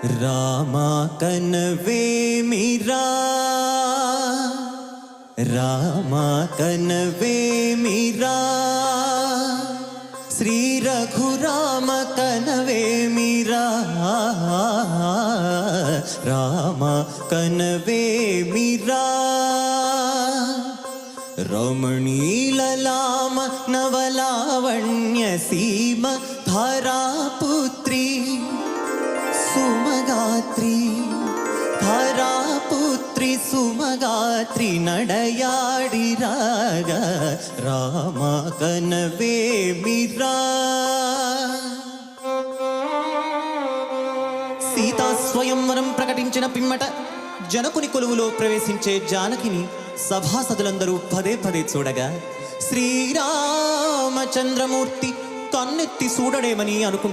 రామా కనవేమిరా రామా కనవేమిరా శ్రీ రఘురామ కనవేమిరా రామ కనవేమిరా రమణీలలామ నవలావణ్య సీమ ధారాపుత్రి సుమగాత్రి ధారాపుత్రి సుమగాత్రి నడయాడి రాగ రామ కనవేమిరా సీతా స్వయంవరం ప్రకటించిన పిమ్మట జనకుని కొలువులో ప్రవేశించే జానకిని సభాసదులందరూ పదే పదే చూడగా శ్రీరామచంద్రమూర్తి కన్నెత్తి చూడడేమని అనుకుంటారు.